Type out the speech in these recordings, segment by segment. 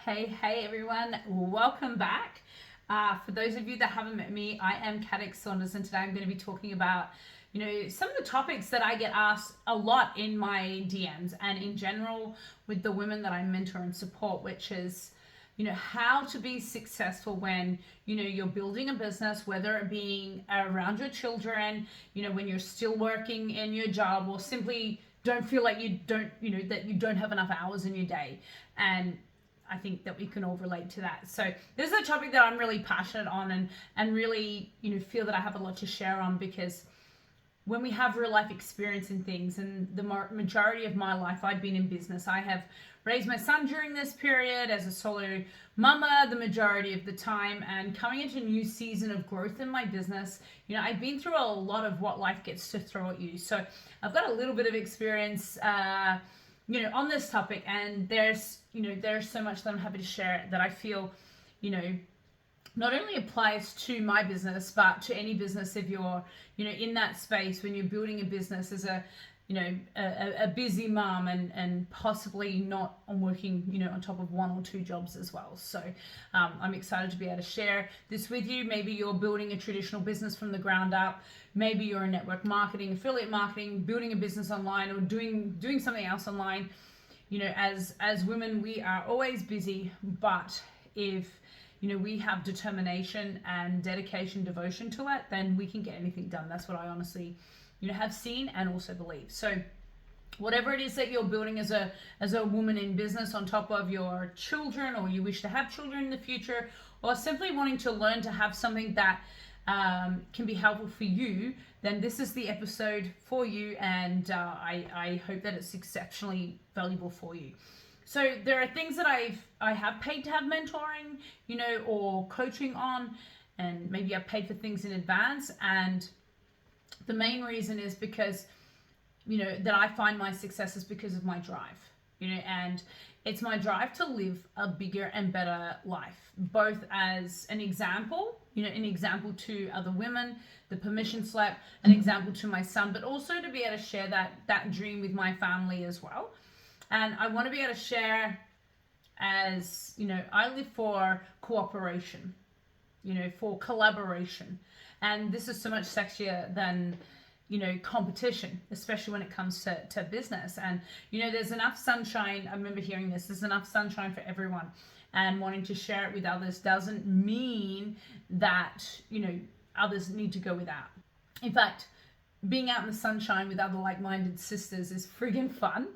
Hey everyone, welcome back. For those of you that haven't met me, I am Cadix Saunders, and today I'm going to be talking about, some of the topics that I get asked a lot in my DMs and in general with the women that I mentor and support, which is, how to be successful when, you're building a business, whether it being around your children, when you're still working in your job, or simply don't feel like that you don't have enough hours in your day. And I think that we can all relate to that. So this is a topic that I'm really passionate on and really, feel that I have a lot to share on, because when we have real life experience in things, and the majority of my life I've been in business. I have raised my son during this period as a solo mama the majority of the time, and coming into a new season of growth in my business, I've been through a lot of what life gets to throw at you. So I've got a little bit of experience on this topic, and there's so much that I'm happy to share that I feel, not only applies to my business, but to any business if you're, in that space when you're building a business as a busy mom and possibly not on working, on top of one or two jobs as well. So I'm excited to be able to share this with you. Maybe you're building a traditional business from the ground up. Maybe you're in network marketing, affiliate marketing, building a business online, or doing something else online. As women, we are always busy, but if we have determination and dedication, devotion to it, then we can get anything done. That's what I honestly, have seen and also believe. So whatever it is that you're building as a woman in business on top of your children, or you wish to have children in the future, or simply wanting to learn to have something that can be helpful for you, then this is the episode for you, and I hope that it's exceptionally valuable for you. So there are things that I have paid to have mentoring, or coaching on, and maybe I've paid for things in advance. And the main reason is because, that I find my success is because of my drive, and it's my drive to live a bigger and better life, both as an example, an example to other women, the permission slip, an example to my son, but also to be able to share that dream with my family as well. And I want to be able to share as, I live for cooperation, for collaboration. And this is so much sexier than, competition, especially when it comes to business. And, there's enough sunshine. I remember hearing this, there's enough sunshine for everyone. And wanting to share it with others doesn't mean that, others need to go without. In fact, being out in the sunshine with other like-minded sisters is friggin' fun,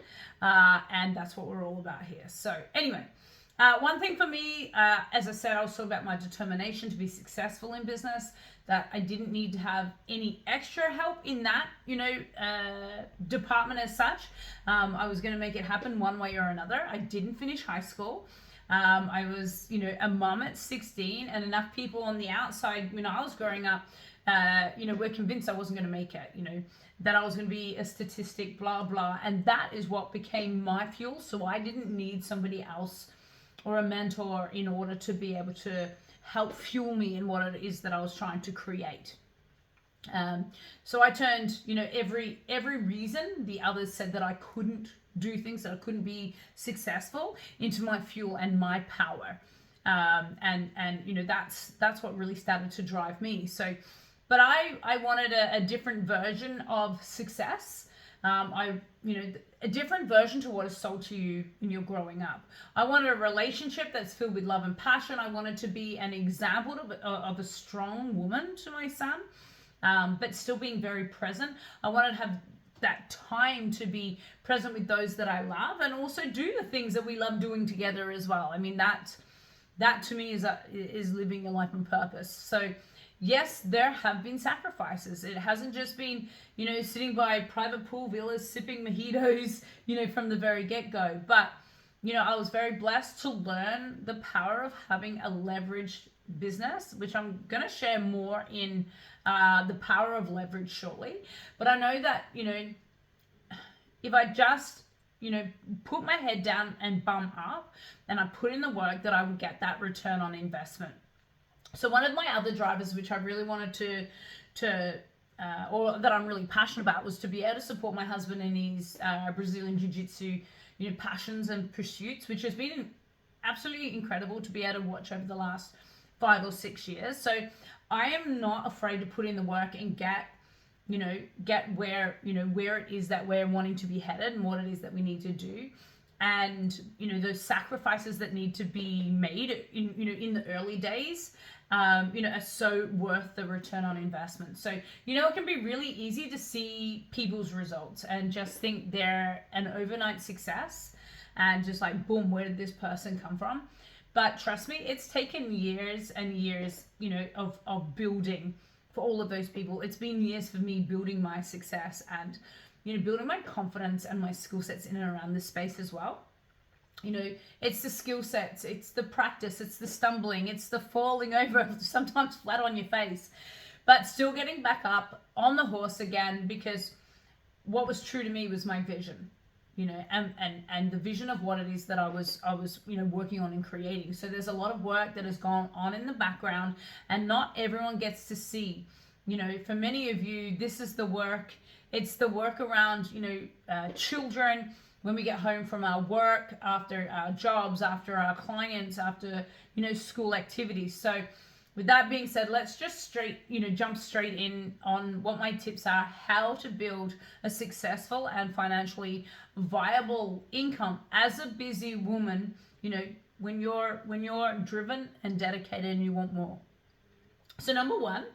and that's what we're all about here. So anyway, one thing for me, as I said, also about my determination to be successful in business, that I didn't need to have any extra help in that, department as such. I was going to make it happen one way or another. I didn't finish high school. I was, a mom at 16, and enough people on the outside when I was growing up, were convinced I wasn't going to make it, that I was going to be a statistic, blah, blah. And that is what became my fuel. So I didn't need somebody else or a mentor in order to be able to help fuel me in what it is that I was trying to create. So I turned, every reason the others said that I couldn't do things, that I couldn't be successful, into my fuel and my power. And that's what really started to drive me. So, but I wanted a different version of success. A different version to what is sold to you when you're growing up. I wanted a relationship that's filled with love and passion. I wanted to be an example of a strong woman to my son, but still being very present. I wanted to have that time to be present with those that I love, and also do the things that we love doing together as well. I mean, that to me is living a life on purpose. So yes, there have been sacrifices. It hasn't just been, sitting by private pool villas, sipping mojitos, from the very get-go. But, I was very blessed to learn the power of having a leveraged business, which I'm going to share more in the power of leverage shortly. But I know that, if I just, put my head down and bum up, and I put in the work, that I would get that return on investment. So one of my other drivers, which I really wanted or that I'm really passionate about, was to be able to support my husband in his Brazilian Jiu-Jitsu, passions and pursuits, which has been absolutely incredible to be able to watch over the last 5 or 6 years. So I am not afraid to put in the work and get where, where it is that we're wanting to be headed and what it is that we need to do. And, those sacrifices that need to be made in the early days, are so worth the return on investment. So, it can be really easy to see people's results and just think they're an overnight success and just like, boom, where did this person come from? But trust me, it's taken years and years, of building for all of those people. It's been years for me building my success and, building my confidence and my skill sets in and around this space as well. It's the skill sets, it's the practice, it's the stumbling, it's the falling over, sometimes flat on your face, but still getting back up on the horse again, because what was true to me was my vision, and the vision of what it is that I was, working on and creating. So there's a lot of work that has gone on in the background, and not everyone gets to see. For many of you, this is the work. It's the work around, children, when we get home from our work, after our jobs, after our clients, after, school activities. So with that being said, let's just jump straight in on what my tips are, how to build a successful and financially viable income as a busy woman, when you're driven and dedicated and you want more. So number one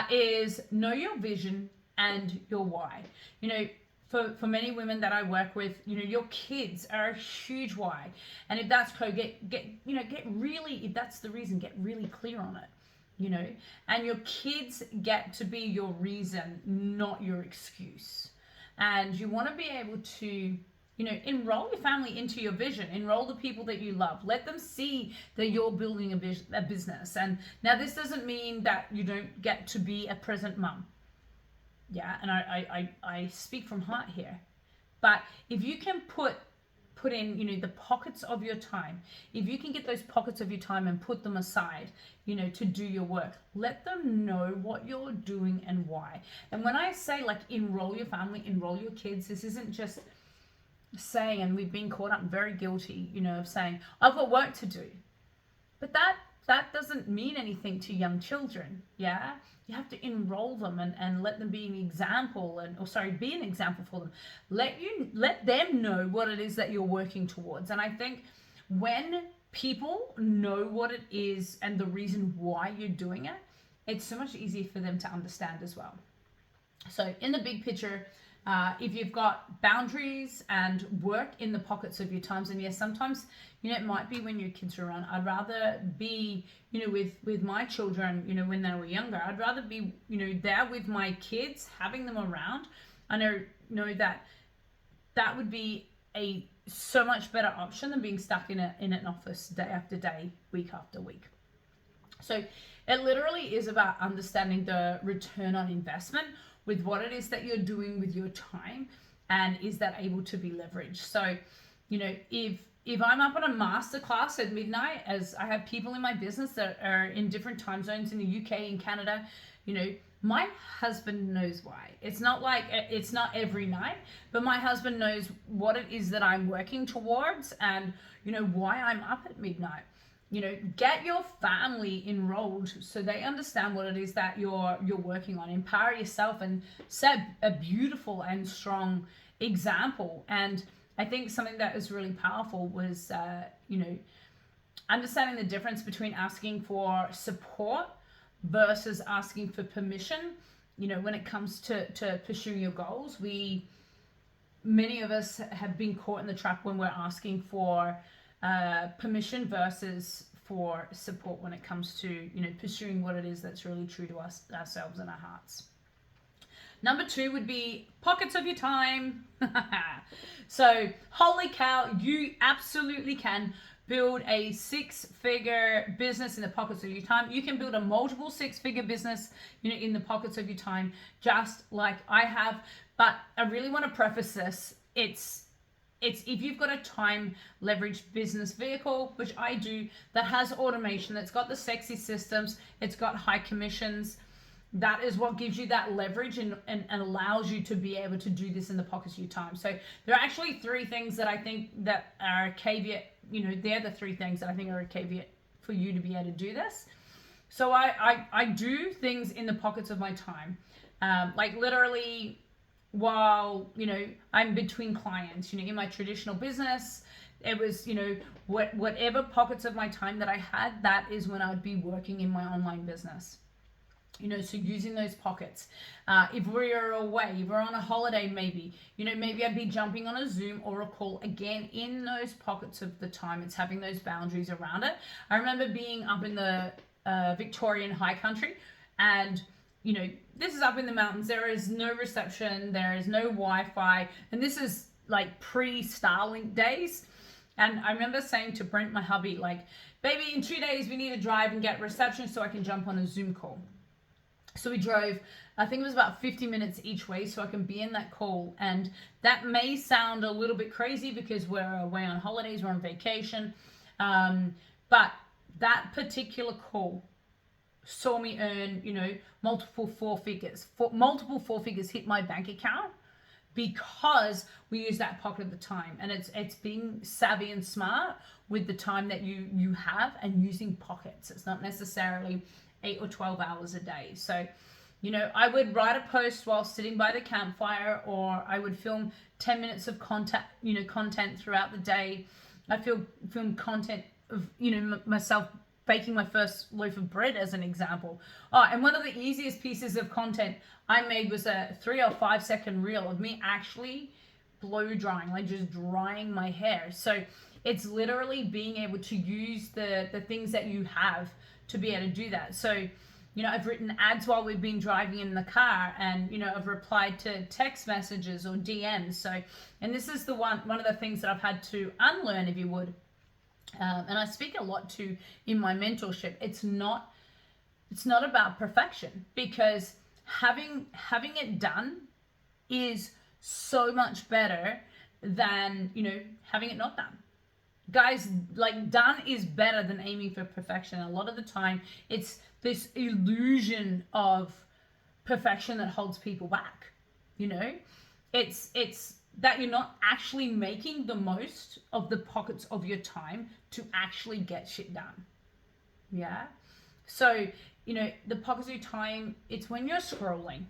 is know your vision and your why. For many women that I work with, your kids are a huge why. And if that's if that's the reason, get really clear on it, and your kids get to be your reason, not your excuse. And you want to be able to, enroll your family into your vision, enroll the people that you love, let them see that you're building a business. And now this doesn't mean that you don't get to be a present mum. Yeah, and I speak from heart here. But if you can put in, the pockets of your time, if you can get those pockets of your time and put them aside, to do your work, let them know what you're doing and why. And when I say like enroll your family, enroll your kids, this isn't just saying, and we've been caught up very guilty, of saying, I've got work to do. But that doesn't mean anything to young children. Yeah, you have to enroll them and let them be an example, be an example for them. Let them know what it is that you're working towards. And I think when people know what it is and the reason why you're doing it, it's so much easier for them to understand as well. So in the big picture, if you've got boundaries and work in the pockets of your times, and yes, sometimes, it might be when your kids are around. I'd rather be, with my children, when they were younger, I'd rather be, there with my kids, having them around. I know that would be a so much better option than being stuck in an office day after day, week after week. So it literally is about understanding the return on investment with what it is that you're doing with your time, and is that able to be leveraged. So, if I'm up on a masterclass at midnight, as I have people in my business that are in different time zones in the UK and Canada, my husband knows why. It's not like, it's not every night, but my husband knows what it is that I'm working towards and, why I'm up at midnight. Get your family enrolled so they understand what it is that you're working on. Empower yourself and set a beautiful and strong example. And I think something that was really powerful was, understanding the difference between asking for support versus asking for permission. When it comes to pursuing your goals, many of us have been caught in the trap when we're asking for permission versus for support when it comes to pursuing what it is that's really true to us, ourselves and our hearts. Number 2 would be pockets of your time. So holy cow, you absolutely can build a 6-figure business in the pockets of your time. You can build a multiple 6-figure business in the pockets of your time, just like I have. But I really want to preface this. It's if you've got a time leveraged business vehicle, which I do, that has automation, that's got the sexy systems, it's got high commissions, that is what gives you that leverage and allows you to be able to do this in the pockets of your time. So there are actually 3 things that I think that are they're the three things that I think are a caveat for you to be able to do this. So I do things in the pockets of my time, like literally while I'm between clients. In my traditional business, it was whatever pockets of my time that I had, that is when I would be working in my online business. So using those pockets. If we're away, if we're on a holiday, maybe I'd be jumping on a Zoom or a call, again in those pockets of the time. It's having those boundaries around it. I remember being up in the Victorian high country, and this is up in the mountains. There is no reception, there is no Wi-Fi, and this is like pre-Starlink days. And I remember saying to Brent, my hubby, like, baby, in 2 days we need to drive and get reception so I can jump on a Zoom call. So we drove, I think it was about 50 minutes each way so I can be in that call. And that may sound a little bit crazy because we're away on holidays, we're on vacation. But that particular call saw me earn, multiple four figures. Multiple four figures hit my bank account because we use that pocket of the time. And it's being savvy and smart with the time that you have and using pockets. It's not necessarily 8 or 12 hours a day. So, I would write a post while sitting by the campfire, or I would film 10 minutes of content throughout the day. I film content of, myself baking my first loaf of bread as an example. Oh, and one of the easiest pieces of content I made was a 3 or 5 second reel of me actually blow drying, like just drying my hair. So it's literally being able to use the things that you have to be able to do that. So, I've written ads while we've been driving in the car, and, I've replied to text messages or DMs. So, and this is one of the things that I've had to unlearn, if you would. And I speak a lot to in my mentorship. It's not about perfection, because having it done is so much better than, having it not done. Guys, like, done is better than aiming for perfection. A lot of the time, it's this illusion of perfection that holds people back. It's that you're not actually making the most of the pockets of your time to actually get shit done. Yeah. So, the pockets of your time, it's when you're scrolling.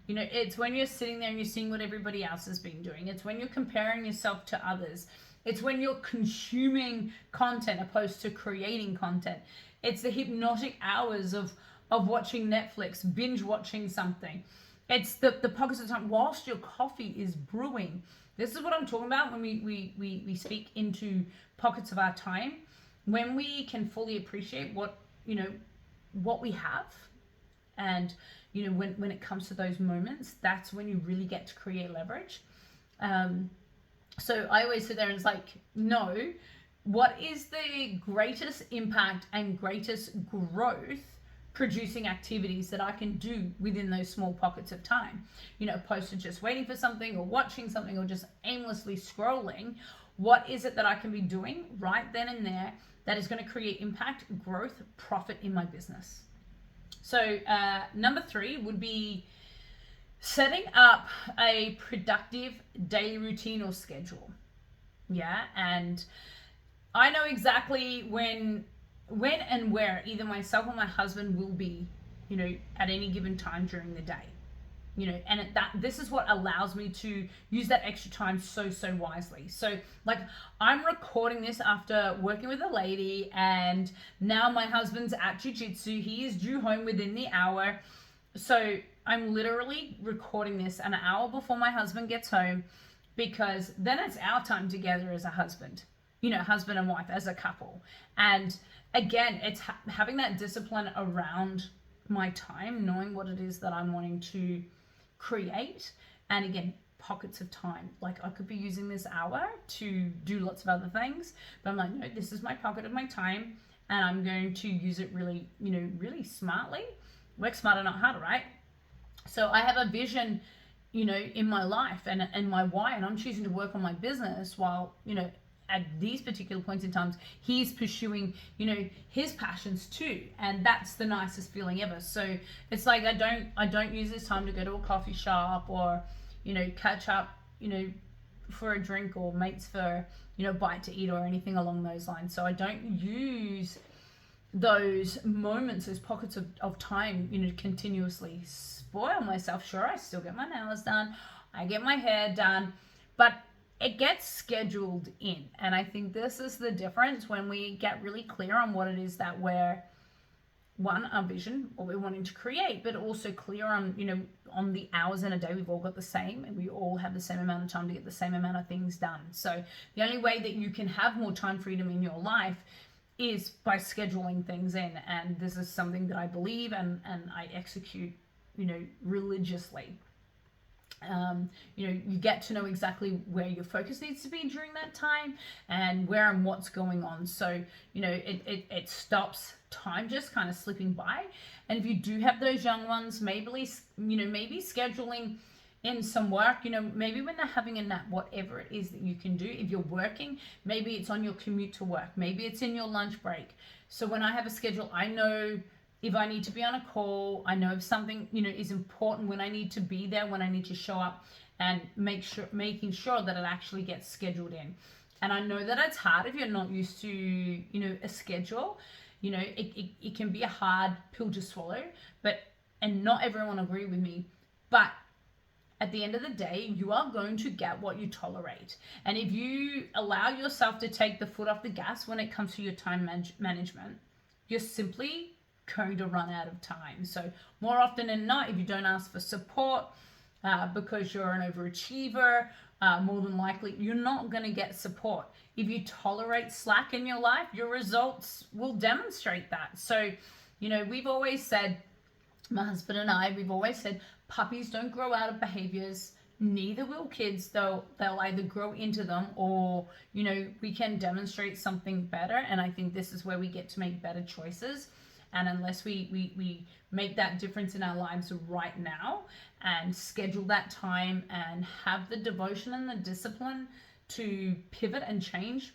It's when you're sitting there and you're seeing what everybody else has been doing. It's when you're comparing yourself to others. It's when you're consuming content opposed to creating content. It's the hypnotic hours of watching Netflix, binge watching something. It's the pockets of time whilst your coffee is brewing. This is what I'm talking about when we speak into pockets of our time. When we can fully appreciate what we have, and when it comes to those moments, that's when you really get to create leverage. So I always sit there and it's like, no, what is the greatest impact and greatest growth producing activities that I can do within those small pockets of time? Opposed to just waiting for something or watching something or just aimlessly scrolling. What is it that I can be doing right then and there that is going to create impact, growth, profit in my business? So number 3 would be setting up a productive daily routine or schedule. Yeah. And I know exactly when and where either myself or my husband will be, at any given time during the day. And this is what allows me to use that extra time so wisely. So, like, I'm recording this after working with a lady, and now my husband's at jiu-jitsu. He is due home within the hour. So I'm literally recording this an hour before my husband gets home, because then it's our time together as a husband, husband and wife, as a couple. And again, it's having that discipline around my time, knowing what it is that I'm wanting to create. And again, pockets of time. Like, I could be using this hour to do lots of other things, but I'm like, no, this is my pocket of my time, and I'm going to use it really, really smartly. Work smarter, not harder, right? So I have a vision, in my life and my why, and I'm choosing to work on my business while, at these particular points in times, he's pursuing, his passions too. And that's the nicest feeling ever. So it's like, I don't use this time to go to a coffee shop or, catch up, for a drink or mates for, bite to eat or anything along those lines. So I don't use those moments, those pockets of time, continuously spoil myself. Sure, I still get my nails done, I get my hair done, but it gets scheduled in. And I think this is the difference when we get really clear on what it is that we're, one, our vision, what we're wanting to create, but also clear on, on the hours in a day. We've all got the same, and we all have the same amount of time to get the same amount of things done. So the only way that you can have more time freedom in your life is by scheduling things in. And this is something that I believe and I execute, religiously. You get to know exactly where your focus needs to be during that time and where and what's going on. So, it stops time just kind of slipping by. And if you do have those young ones, maybe scheduling in some work, maybe when they're having a nap, whatever it is that you can do. If you're working, maybe it's on your commute to work, maybe it's in your lunch break. So when I have a schedule, I know if I need to be on a call, I know if something, is important, when I need to be there, when I need to show up, and making sure that it actually gets scheduled in. And I know that it's hard if you're not used to, a schedule. It can be a hard pill to swallow, and not everyone agree with me, but at the end of the day, you are going to get what you tolerate. And if you allow yourself to take the foot off the gas when it comes to your time management, you're simply going to run out of time. So more often than not, if you don't ask for support because you're an overachiever, more than likely you're not going to get support. If you tolerate slack in your life, your results will demonstrate that. So, we've always said, my husband and I, we've always said, puppies don't grow out of behaviors, neither will kids. They'll either grow into them or, we can demonstrate something better. And I think this is where we get to make better choices. And unless we make that difference in our lives right now and schedule that time and have the devotion and the discipline to pivot and change,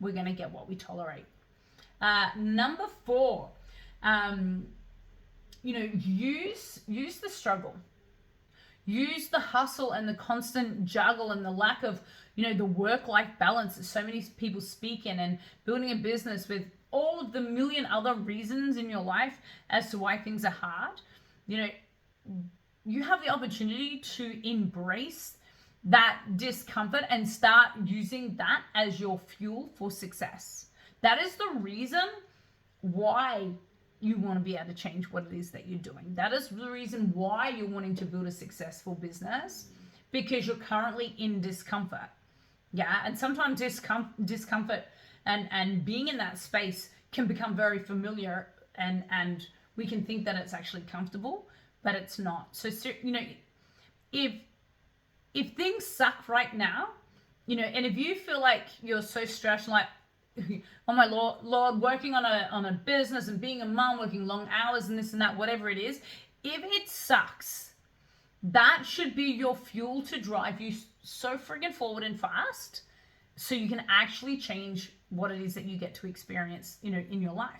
we're going to get what we tolerate. Number 4, use the struggle. Use the hustle and the constant juggle and the lack of, the work-life balance that so many people speak in, and building a business with all of the million other reasons in your life as to why things are hard. You have the opportunity to embrace that discomfort and start using that as your fuel for success. That is the reason why you want to be able to change what it is that you're doing. That is the reason why you're wanting to build a successful business, because you're currently in discomfort. Yeah, and sometimes discomfort and being in that space can become very familiar, and we can think that it's actually comfortable, but it's not. So, if things suck right now, and if you feel like you're so stressed, like, oh my Lord, working on a business and being a mom, working long hours and this and that, whatever it is, if it sucks, that should be your fuel to drive you so friggin' forward and fast, so you can actually change what it is that you get to experience, in your life.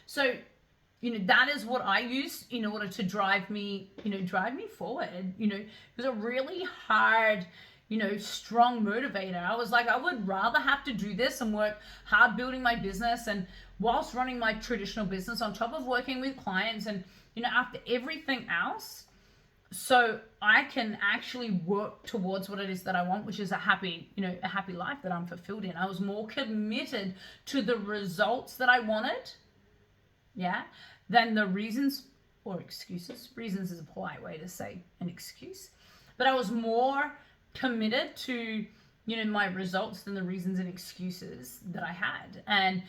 So, that is what I use in order to drive me forward. It was a really hard, strong motivator. I was like, I would rather have to do this and work hard building my business, and whilst running my traditional business on top of working with clients and, after everything else, so I can actually work towards what it is that I want, which is a happy life that I'm fulfilled in. I was more committed to the results that I wanted, than the reasons or excuses. Reasons is a polite way to say an excuse. But I was more committed to, my results than the reasons and excuses that I had. And,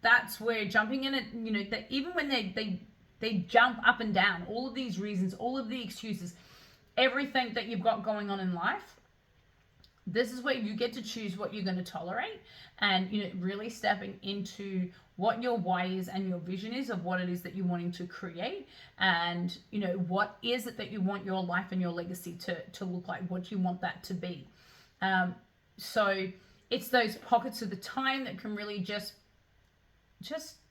that's where jumping in it, that even when they jump up and down, all of these reasons, all of the excuses, everything that you've got going on in life, this is where you get to choose what you're going to tolerate, and, really stepping into what your why is and your vision is of what it is that you're wanting to create, and, what is it that you want your life and your legacy to look like, what you want that to be. So it's those pockets of the time that can really just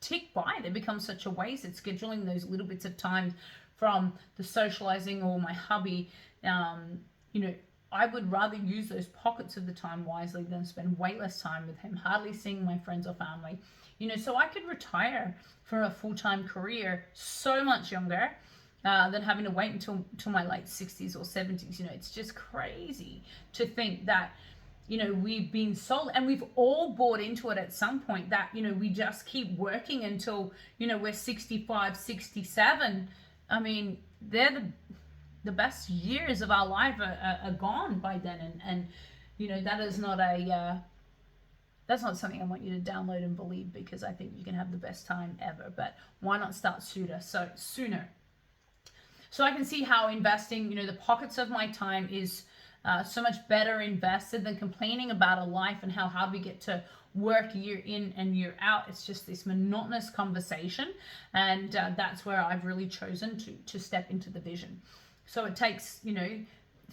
tick by. They become such a waste. It's scheduling those little bits of time from the socializing or my hubby, I would rather use those pockets of the time wisely than spend way less time with him, hardly seeing my friends or family. So I could retire from a full-time career so much younger than having to wait until my late 60s or 70s. It's just crazy to think that, we've been sold, and we've all bought into it at some point, that, we just keep working until, we're 65, 67. I mean, they're the best years of our life are gone by then. And that is not that's not something I want you to download and believe, because I think you can have the best time ever. But why not start sooner? So I can see how investing, the pockets of my time is so much better invested than complaining about a life and how hard we get to work year in and year out. It's just this monotonous conversation, and that's where I've really chosen to step into the vision. So it takes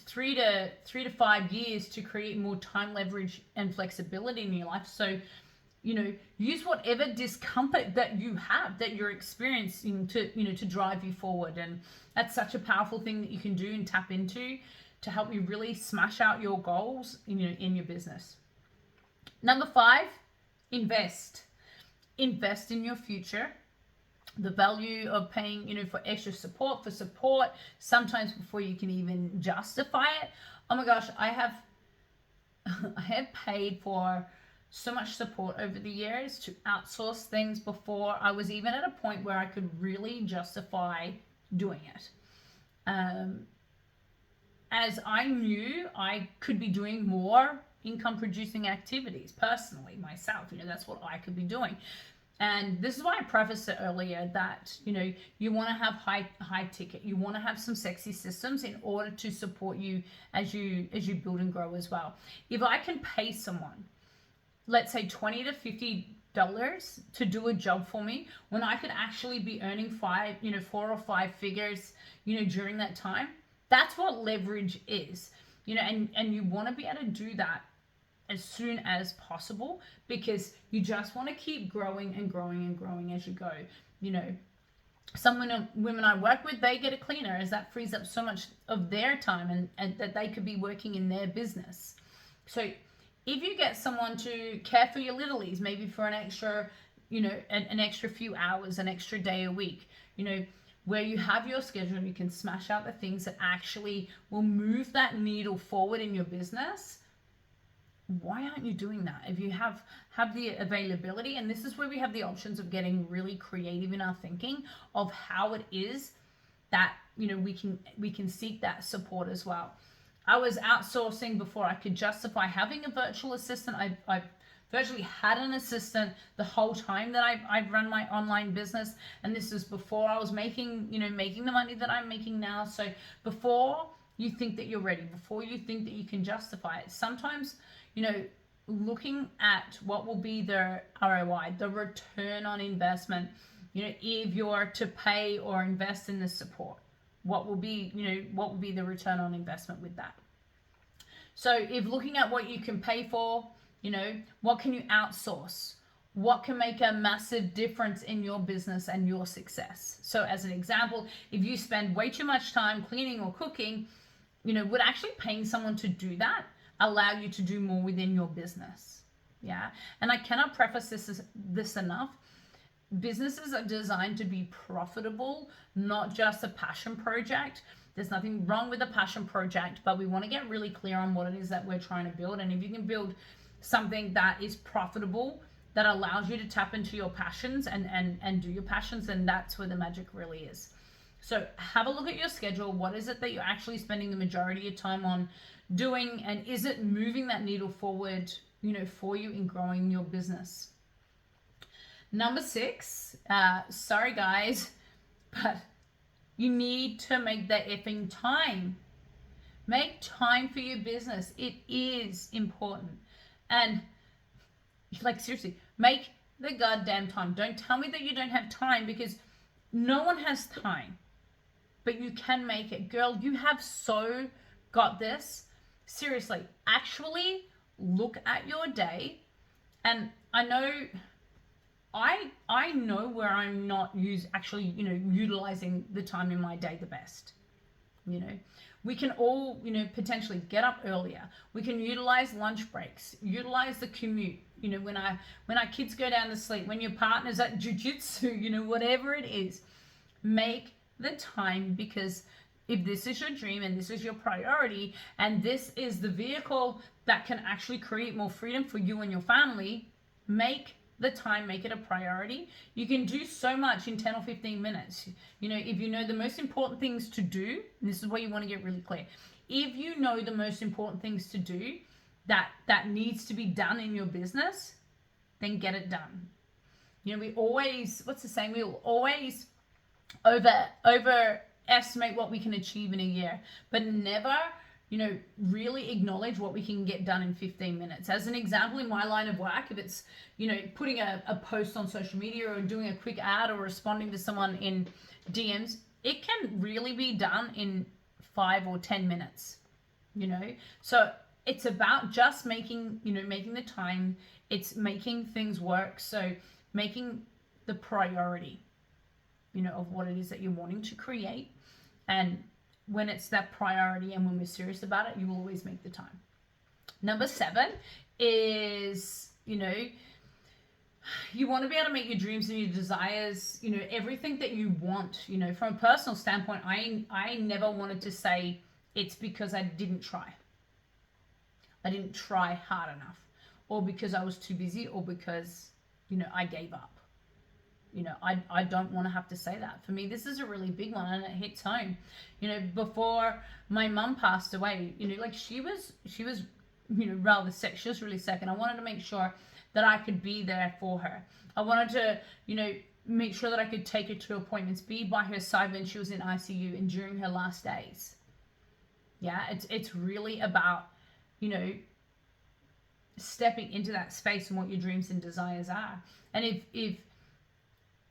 3 to 5 years to create more time leverage and flexibility in your life. So use whatever discomfort that you have, that you're experiencing, to drive you forward. And that's such a powerful thing that you can do and tap into to help you really smash out your goals in your business. Number 5, invest in your future. The value of paying, for extra support, sometimes before you can even justify it. Oh my gosh, I have paid for so much support over the years to outsource things before I was even at a point where I could really justify doing it. As I knew I could be doing more income producing activities personally myself. That's what I could be doing. And this is why I prefaced it earlier that, you want to have high ticket. You want to have some sexy systems in order to support you as you build and grow as well. If I can pay someone, let's say $20 to $50 to do a job for me, when I could actually be earning 4 or 5 figures, during that time, that's what leverage is. And you want to be able to do that as soon as possible, because you just want to keep growing and growing and growing as you go. Some women I work with, they get a cleaner, as that frees up so much of their time and that they could be working in their business. So if you get someone to care for your littlies, maybe for an extra, an extra few hours, an extra day a week, where you have your schedule and you can smash out the things that actually will move that needle forward in your business, why aren't you doing that? If you have the availability, and this is where we have the options of getting really creative in our thinking of how it is that we can seek that support as well. I was outsourcing before I could justify having a virtual assistant. I've virtually had an assistant the whole time that I've run my online business, and this is before I was making the money that I'm making now. So before you think that you're ready, before you think that you can justify it, sometimes looking at what will be the ROI, the return on investment, if you're to pay or invest in the support, what will be the return on investment with that? So if looking at what you can pay for, what can you outsource? What can make a massive difference in your business and your success? So as an example, if you spend way too much time cleaning or cooking, would actually paying someone to do that allow you to do more within your business? Yeah. And I cannot preface this enough. Businesses are designed to be profitable, not just a passion project. There's nothing wrong with a passion project, but we want to get really clear on what it is that we're trying to build. And if you can build something that is profitable, that allows you to tap into your passions and do your passions, then that's where the magic really is. So have a look at your schedule. What is it that you're actually spending the majority of your time on doing? And is it moving that needle forward, for you in growing your business? Number 6, sorry guys, but you need to make that effing time. Make time for your business. It is important. And seriously, make the goddamn time. Don't tell me that you don't have time, because no one has time, but you can make it. Girl, you have so got this. Seriously, actually look at your day. And I know where I'm not utilizing the time in my day the best. We can all, potentially get up earlier. We can utilize lunch breaks, utilize the commute. When our kids go down to sleep, when your partner's at jujitsu, whatever it is, make the time, because if this is your dream and this is your priority and this is the vehicle that can actually create more freedom for you and your family, make the time, make it a priority. You can do so much in 10 or 15 minutes. If you know the most important things to do, and this is where you want to get really clear. If you know the most important things to do that needs to be done in your business, then get it done. We always, what's the saying? We'll always overestimate what we can achieve in a year, but never really acknowledge what we can get done in 15 minutes. As an example, in my line of work, if it's, putting a post on social media or doing a quick ad or responding to someone in DMs, it can really be done in 5 or 10 minutes, So it's about just making the time. It's making things work. So making the priority, of what it is that you're wanting to create. And when it's that priority and when we're serious about it, you will always make the time. Number 7 is, you want to be able to make your dreams and your desires, everything that you want, from a personal standpoint. I never wanted to say it's because I didn't try. I didn't try hard enough, or because I was too busy, or because, I gave up. I don't want to have to say that. For me, this is a really big one, and it hits home. Before my mum passed away, she was rather sick. She was really sick, and I wanted to make sure that I could be there for her. I wanted to, make sure that I could take her to appointments, be by her side when she was in ICU and during her last days. Yeah, it's really about, stepping into that space and what your dreams and desires are. And if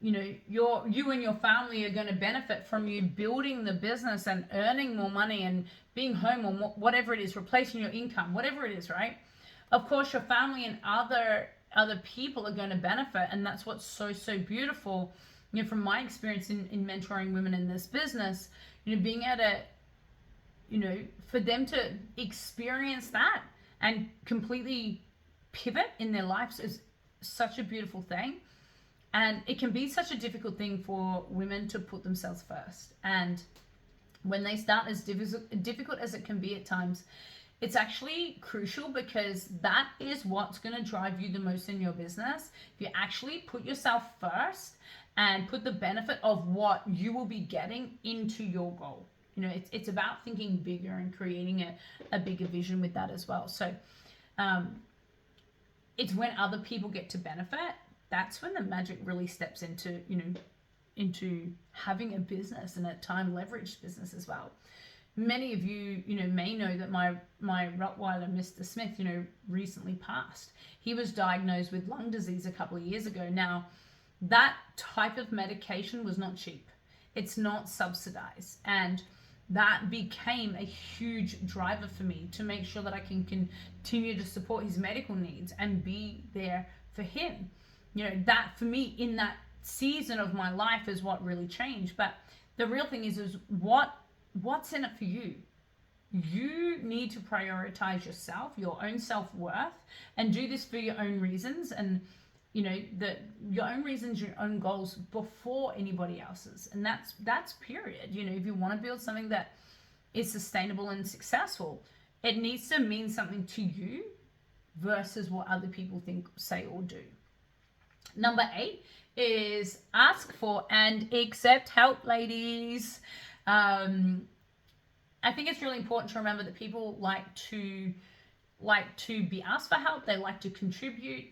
you and your family are going to benefit from you building the business and earning more money and being home, or whatever it is, replacing your income, whatever it is, right? Of course, your family and other people are going to benefit, and that's what's so beautiful. From my experience in mentoring women in this business, being able to, for them to experience that and completely pivot in their lives is such a beautiful thing. And it can be such a difficult thing for women to put themselves first. And when they start, as difficult as it can be at times, it's actually crucial, because that is what's going to drive you the most in your business. If you actually put yourself first and put the benefit of what you will be getting into your goal. It's about thinking bigger and creating a bigger vision with that as well. So it's when other people get to benefit, that's when the magic really steps into, into having a business, and at time leveraged business as well. Many of you, may know that my Rottweiler, Mr. Smith, recently passed. He was diagnosed with lung disease a couple of years ago. Now, that type of medication was not cheap. It's not subsidized. And that became a huge driver for me to make sure that I can continue to support his medical needs and be there for him. That for me in that season of my life is what really changed. But the real thing is what's in it for you? You need to prioritize yourself, your own self-worth, and do this for your own reasons, and your own reasons, your own goals before anybody else's. And that's period. If you want to build something that is sustainable and successful, it needs to mean something to you versus what other people think, say, or do. Number 8 is ask for and accept help, ladies. I think it's really important to remember that people like to be asked for help. They like to contribute.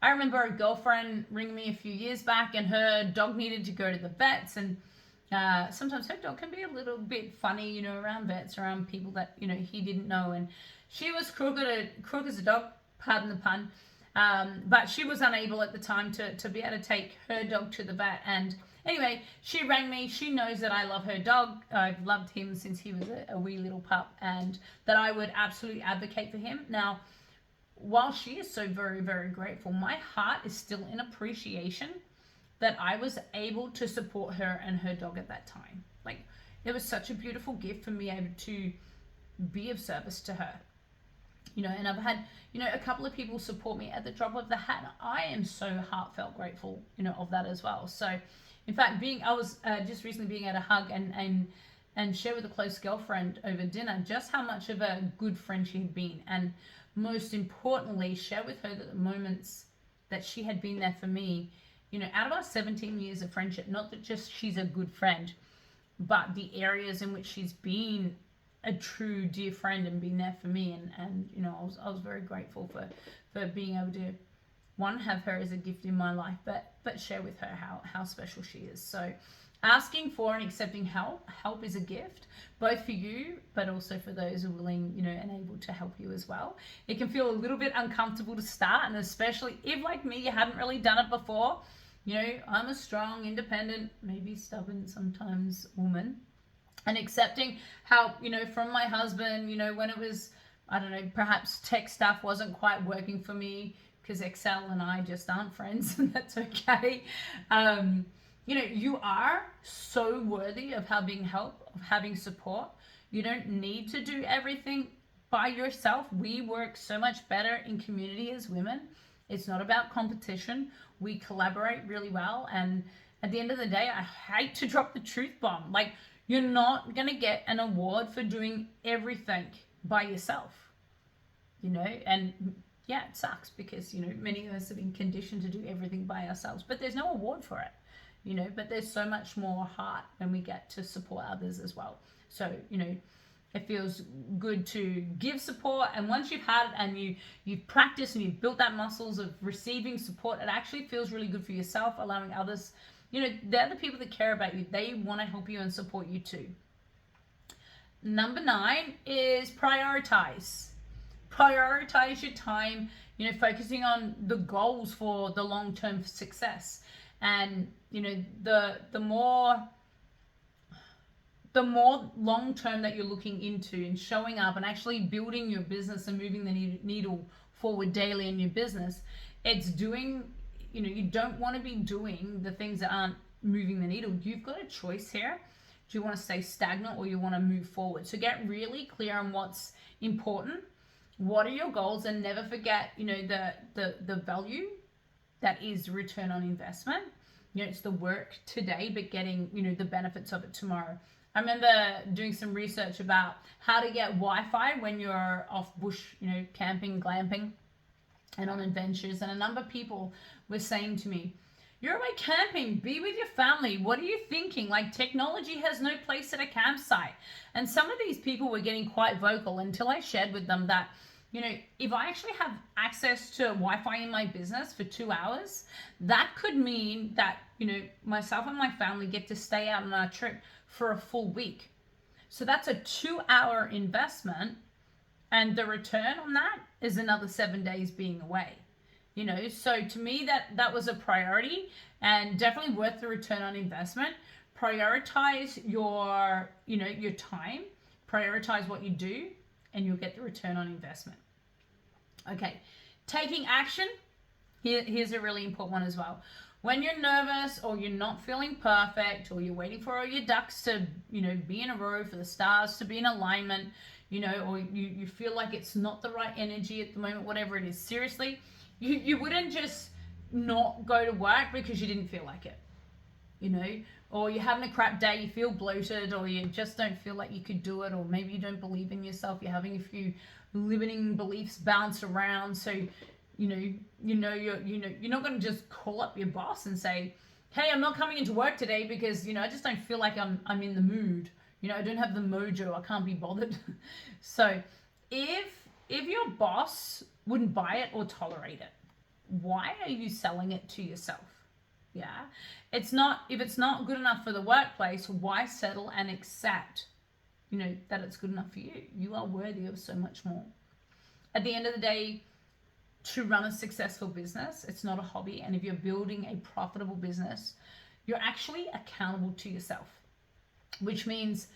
I remember a girlfriend ringing me a few years back, and her dog needed to go to the vets, and sometimes her dog can be a little bit funny, around vets, around people that, he didn't know, and she was crook as a dog, pardon the pun, but she was unable at the time to be able to take her dog to the vet. And anyway, she rang me. She knows that I love her dog. I've loved him since he was a wee little pup, and that I would absolutely advocate for him. Now, while she is so very, very grateful, my heart is still in appreciation that I was able to support her and her dog at that time. Like, it was such a beautiful gift for me able to be of service to her. And I've had, a couple of people support me at the drop of the hat. I am so heartfelt grateful, of that as well. So, in fact, I was just recently being at a hug and share with a close girlfriend over dinner just how much of a good friend she had been. And most importantly, share with her that the moments that she had been there for me, out of our 17 years of friendship, not that just she's a good friend, but the areas in which she's been a true dear friend and been there for me. And I was very grateful for being able to, one, have her as a gift in my life, but share with her how special she is. So asking for and accepting help is a gift, both for you, but also for those who are willing, and able to help you as well. It can feel a little bit uncomfortable to start, and especially if, like me, you haven't really done it before. I'm a strong, independent, maybe stubborn sometimes woman, and accepting help, from my husband, when it was, I don't know, perhaps tech stuff wasn't quite working for me because Excel and I just aren't friends, and that's okay. You are so worthy of having help, of having support. You don't need to do everything by yourself. We work so much better in community as women. It's not about competition. We collaborate really well. And at the end of the day, I hate to drop the truth bomb. Like, you're not going to get an award for doing everything by yourself, and yeah, it sucks because, many of us have been conditioned to do everything by ourselves, but there's no award for it. But there's so much more heart when we get to support others as well. So, it feels good to give support. And once you've had it and you've practiced and you've built that muscles of receiving support, it actually feels really good for yourself, allowing others, they're the people that care about you. They want to help you and support you too. Number 9 is prioritize. Prioritize your time, focusing on the goals for the long-term success. And, the more long-term that you're looking into and showing up and actually building your business and moving the needle forward daily in your business, it's doing, you don't want to be doing the things that aren't moving the needle. You've got a choice here. Do you want to stay stagnant or you want to move forward? So get really clear on what's important. What are your goals? And never forget, the value that is return on investment. It's the work today, but getting, the benefits of it tomorrow. I remember doing some research about how to get Wi-Fi when you're off bush, camping, glamping, and on adventures. And a number of people were saying to me, you're away camping, be with your family. What are you thinking? Like, technology has no place at a campsite. And some of these people were getting quite vocal until I shared with them that, if I actually have access to Wi-Fi in my business for 2 hours, that could mean that, myself and my family get to stay out on our trip for a full week. So that's a 2-hour investment, and the return on that is another 7 days being away. So to me, that was a priority and definitely worth the return on investment. Prioritize your time, prioritize what you do, and you'll get the return on investment. Okay, taking action. Here's a really important one as well. When you're nervous or you're not feeling perfect or you're waiting for all your ducks to, be in a row, for the stars to be in alignment, or you feel like it's not the right energy at the moment, whatever it is, seriously, you wouldn't just not go to work because you didn't feel like it, or you're having a crap day, you feel bloated, or you just don't feel like you could do it, or maybe you don't believe in yourself, you're having a few limiting beliefs bounce around. So you're not going to just call up your boss and say, hey, I'm not coming into work today because I just don't feel like I'm in the mood, I don't have the mojo, I can't be bothered. So if your boss wouldn't buy it or tolerate it, why are you selling it to yourself? Yeah, if it's not good enough for the workplace, why settle and accept that it's good enough for you? You are worthy of so much more. At the end of the day, to run a successful business, it's not a hobby. And if you're building a profitable business, you're actually accountable to yourself, which means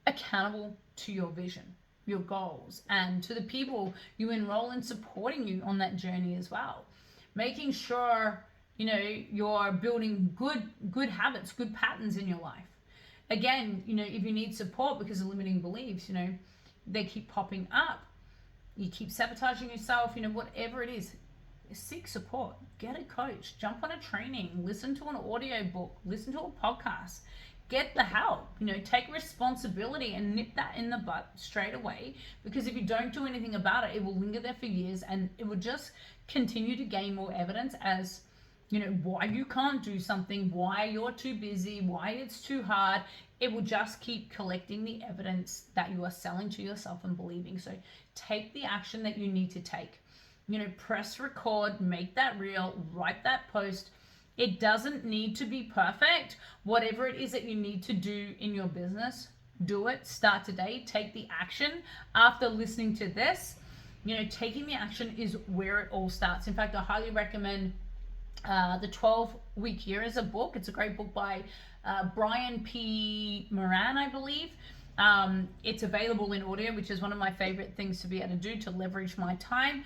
accountable to your vision, your goals, and to the people you enroll in supporting you on that journey as well. Making sure, you're building good habits, good patterns in your life. Again, if you need support because of limiting beliefs, they keep popping up, you keep sabotaging yourself, whatever it is, seek support, get a coach, jump on a training, listen to an audio book, listen to a podcast, get the help, take responsibility and nip that in the butt straight away, because if you don't do anything about it, it will linger there for years and it will just continue to gain more evidence as why you can't do something, why you're too busy, why it's too hard. It will just keep collecting the evidence that you are selling to yourself and believing. So take the action that you need to take. Press record, make that reel, write that post. It doesn't need to be perfect. Whatever it is that you need to do in your business, do it. Start today. Take the action. After listening to this, taking the action is where it all starts. In fact, I highly recommend The 12-Week Year as a book. It's a great book by Brian P. Moran, I believe. It's available in audio, which is one of my favorite things to be able to do to leverage my time.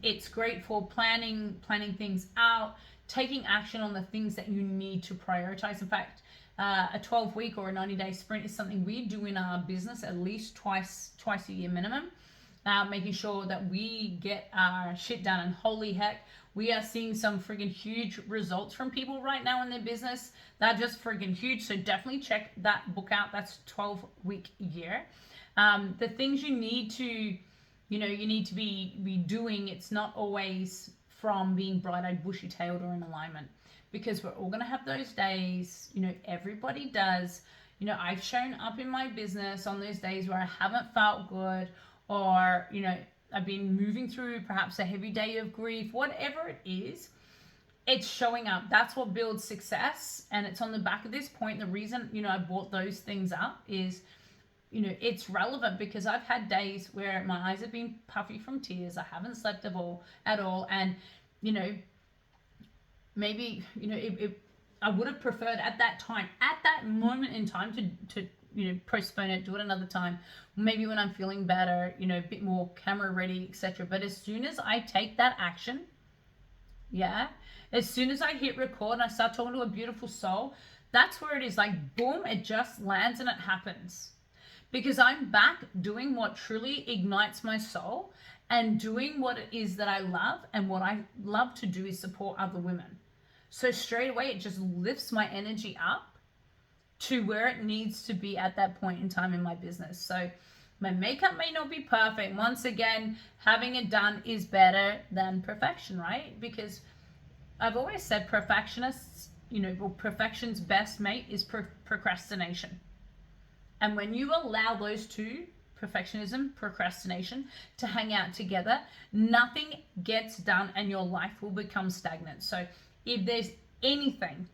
It's great for planning things out, taking action on the things that you need to prioritize. In fact, a 12-week or a 90-day sprint is something we do in our business at least twice a year minimum, making sure that we get our shit done. And holy heck, we are seeing some friggin' huge results from people right now in their business. They're just friggin' huge. So definitely check that book out. That's 12-Week Year. The things you need to, be doing, it's not always from being bright-eyed, bushy-tailed, or in alignment, because we're all going to have those days. Everybody does. I've shown up in my business on those days where I haven't felt good, or, I've been moving through perhaps a heavy day of grief, whatever it is, it's showing up. That's what builds success. And it's on the back of this point. The reason, I brought those things up is, it's relevant because I've had days where my eyes have been puffy from tears. I haven't slept at all. And, maybe, I would have preferred at that time, at that moment in time to postpone it, do it another time. Maybe when I'm feeling better, a bit more camera ready, etc. But as soon as I take that action, as soon as I hit record and I start talking to a beautiful soul, that's where it is like, boom, it just lands and it happens. Because I'm back doing what truly ignites my soul and doing what it is that I love. And what I love to do is support other women. So straight away, it just lifts my energy up to where it needs to be at that point in time in my business. So my makeup may not be perfect. Once again, having it done is better than perfection, right? Because I've always said perfectionist's best mate is procrastination. And when you allow those two, perfectionism, procrastination, to hang out together, nothing gets done and your life will become stagnant. So if there's anything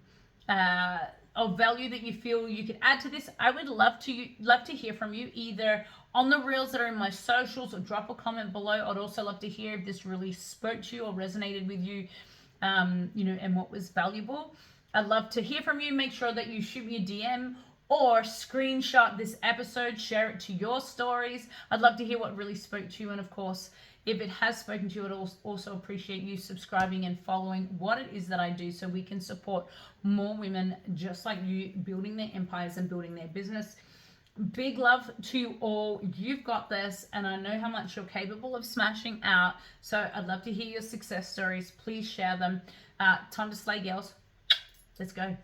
of value that you feel you could add to this, I would love to hear from you, either on the reels that are in my socials, or drop a comment below. I'd also love to hear if this really spoke to you or resonated with you, and what was valuable. I'd love to hear from you. Make sure that you shoot me a DM or screenshot this episode, share it to your stories. I'd love to hear what really spoke to you. And of course, if it has spoken to you, I'd also appreciate you subscribing and following what it is that I do, so we can support more women just like you, building their empires and building their business. Big love to you all. You've got this, and I know how much you're capable of smashing out. So I'd love to hear your success stories. Please share them. Time to slay, girls. Let's go.